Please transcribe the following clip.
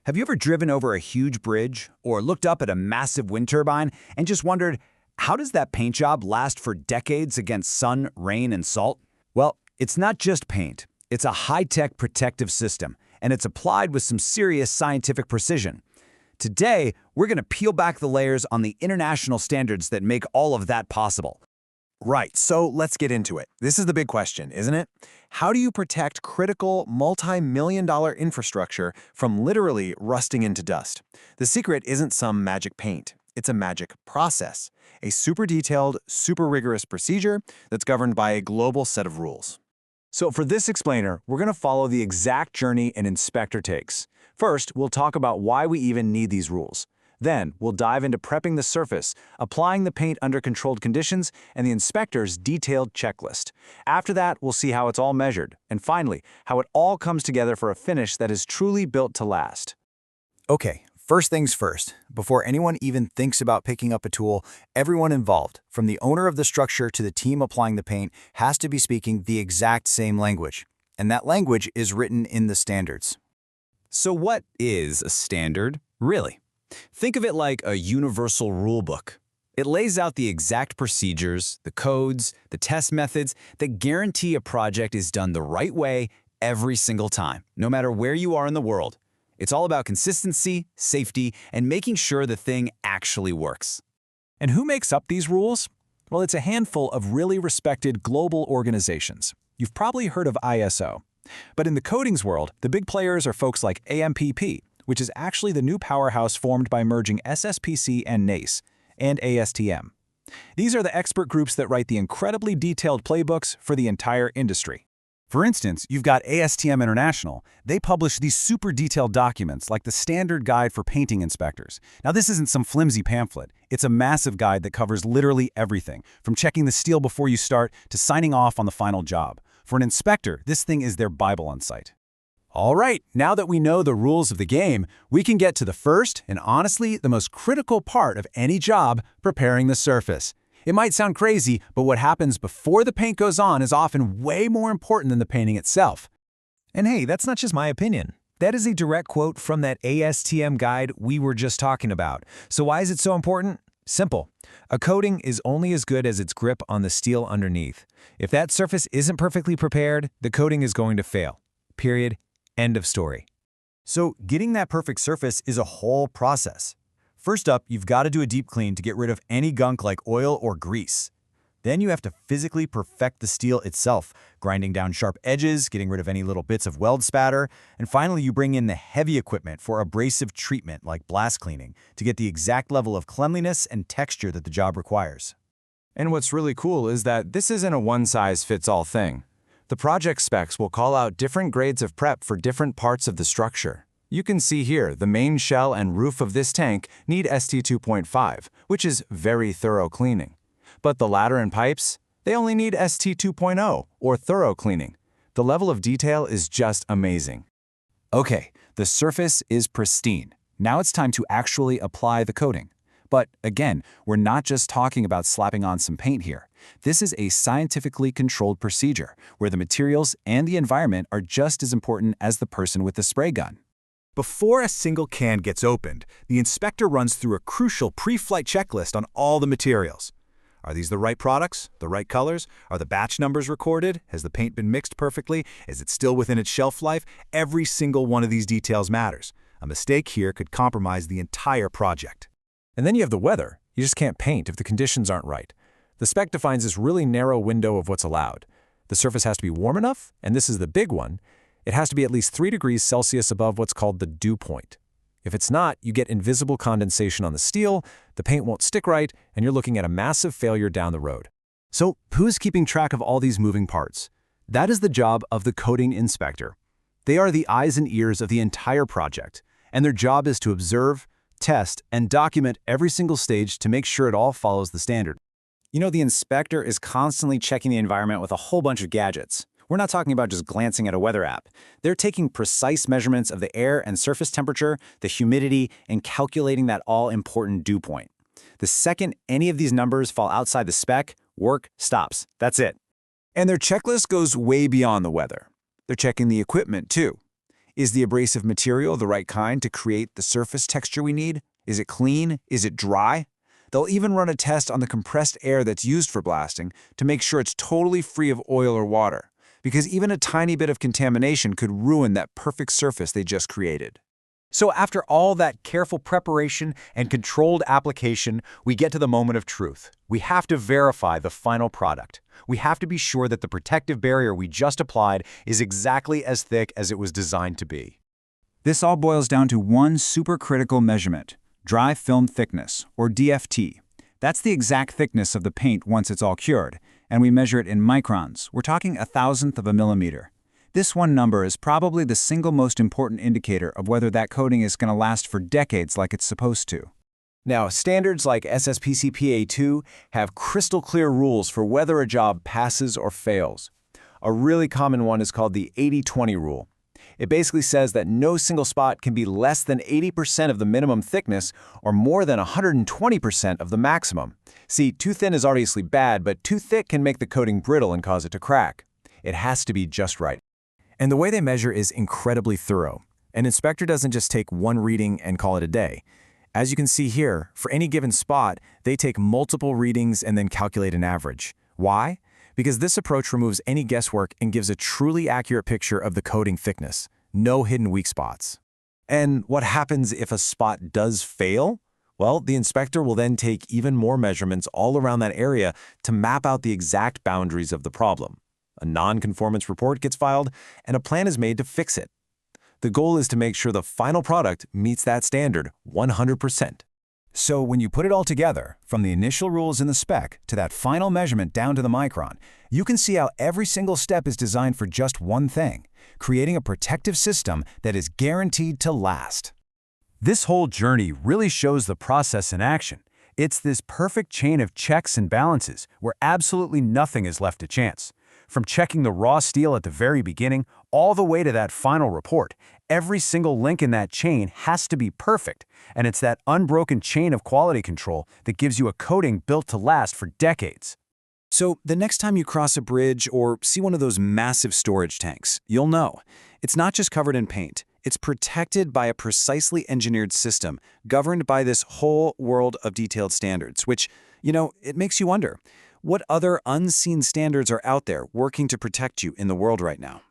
Have you ever driven over a huge bridge or looked up at a massive wind turbine and just wondered, how does that paint job last for decades against sun, rain, and salt? Well, it's not just paint. It's a high-tech protective system, and it's applied with some serious scientific precision. Today, we're going to peel back the layers on the international standards that make all of that possible. Right, so let's get into it. This is the big question, isn't it? How do you protect critical, multi-million-dollar infrastructure from literally rusting into dust? The secret isn't some magic paint. It's a magic process, a super detailed, super rigorous procedure that's governed by a global set of rules. So for this explainer, we're going to follow the exact journey an inspector takes. First, we'll talk about why we even need these rules. Then, we'll dive into prepping the surface, applying the paint under controlled conditions, and the inspector's detailed checklist. After that, we'll see how it's all measured, and finally, how it all comes together for a finish that is truly built to last. Okay, first things first. Before anyone even thinks about picking up a tool, everyone involved, from the owner of the structure to the team applying the paint, has to be speaking the exact same language. And that language is written in the standards. So what is a standard, really? Think of it like a universal rulebook. It lays out the exact procedures, the codes, the test methods that guarantee a project is done the right way every single time, no matter where you are in the world. It's all about consistency, safety, and making sure the thing actually works. And who makes up these rules? Well, it's a handful of really respected global organizations. You've probably heard of ISO. But in the coatings world, the big players are folks like AMPP, which is actually the new powerhouse formed by merging SSPC and NACE, and ASTM. These are the expert groups that write the incredibly detailed playbooks for the entire industry. For instance, you've got ASTM International. They publish these super detailed documents like the Standard Guide for Painting Inspectors. Now, this isn't some flimsy pamphlet. It's a massive guide that covers literally everything, from checking the steel before you start to signing off on the final job. For an inspector, this thing is their Bible on site. All right, now that we know the rules of the game, we can get to the first and honestly the most critical part of any job, preparing the surface. It might sound crazy, but what happens before the paint goes on is often way more important than the painting itself. And hey, that's not just my opinion. That is a direct quote from that ASTM guide we were just talking about. So why is it so important? Simple. A coating is only as good as its grip on the steel underneath. If that surface isn't perfectly prepared, the coating is going to fail. Period. End of story. So getting that perfect surface is a whole process. First up, you've got to do a deep clean to get rid of any gunk like oil or grease. Then you have to physically perfect the steel itself, grinding down sharp edges, getting rid of any little bits of weld spatter, and finally you bring in the heavy equipment for abrasive treatment like blast cleaning to get the exact level of cleanliness and texture that the job requires. And what's really cool is that this isn't a one-size-fits-all thing. The project specs will call out different grades of prep for different parts of the structure. You can see here the main shell and roof of this tank need ST 2.5, which is very thorough cleaning. But the ladder and pipes, they only need ST 2.0, or thorough cleaning. The level of detail is just amazing. Okay, the surface is pristine. Now it's time to actually apply the coating. But again, we're not just talking about slapping on some paint here. This is a scientifically controlled procedure where the materials and the environment are just as important as the person with the spray gun. Before a single can gets opened, the inspector runs through a crucial pre-flight checklist on all the materials. Are these the right products? The right colors? Are the batch numbers recorded? Has the paint been mixed perfectly? Is it still within its shelf life? Every single one of these details matters. A mistake here could compromise the entire project. And then you have the weather. You just can't paint if the conditions aren't right. The spec defines this really narrow window of what's allowed. The surface has to be warm enough, and this is the big one. It has to be at least 3 degrees Celsius above what's called the dew point. If it's not, you get invisible condensation on the steel, the paint won't stick right, and you're looking at a massive failure down the road. So who's keeping track of all these moving parts? That is the job of the coating inspector. They are the eyes and ears of the entire project, and their job is to observe, test, and document every single stage to make sure it all follows the standard. You know, the inspector is constantly checking the environment with a whole bunch of gadgets. We're not talking about just glancing at a weather app. They're taking precise measurements of the air and surface temperature, the humidity, and calculating that all-important dew point. The second any of these numbers fall outside the spec, work stops. That's it. And their checklist goes way beyond the weather. They're checking the equipment, too. Is the abrasive material the right kind to create the surface texture we need? Is it clean? Is it dry? They'll even run a test on the compressed air that's used for blasting to make sure it's totally free of oil or water, because even a tiny bit of contamination could ruin that perfect surface they just created. So after all that careful preparation and controlled application, we get to the moment of truth. We have to verify the final product. We have to be sure that the protective barrier we just applied is exactly as thick as it was designed to be. This all boils down to one supercritical measurement: dry film thickness, or DFT. That's the exact thickness of the paint once it's all cured, and we measure it in microns. We're talking 1/1000th of a millimeter. This one number is probably the single most important indicator of whether that coating is going to last for decades like it's supposed to. Now, standards like SSPCPA2 have crystal clear rules for whether a job passes or fails. A really common one is called the 80-20 rule. It basically says that no single spot can be less than 80% of the minimum thickness or more than 120% of the maximum. See, too thin is obviously bad, but too thick can make the coating brittle and cause it to crack. It has to be just right. And the way they measure is incredibly thorough. An inspector doesn't just take one reading and call it a day. As you can see here, for any given spot, they take multiple readings and then calculate an average. Why? Because this approach removes any guesswork and gives a truly accurate picture of the coating thickness. No hidden weak spots. And what happens if a spot does fail? Well, the inspector will then take even more measurements all around that area to map out the exact boundaries of the problem. A non-conformance report gets filed, and a plan is made to fix it. The goal is to make sure the final product meets that standard 100%. So when you put it all together, from the initial rules in the spec to that final measurement down to the micron, you can see how every single step is designed for just one thing: creating a protective system that is guaranteed to last. This whole journey really shows the process in action. It's this perfect chain of checks and balances where absolutely nothing is left to chance. From checking the raw steel at the very beginning all the way to that final report, every single link in that chain has to be perfect, and it's that unbroken chain of quality control that gives you a coating built to last for decades. So the next time you cross a bridge or see one of those massive storage tanks, you'll know. It's not just covered in paint. It's protected by a precisely engineered system governed by this whole world of detailed standards, which, it makes you wonder, what other unseen standards are out there working to protect you in the world right now?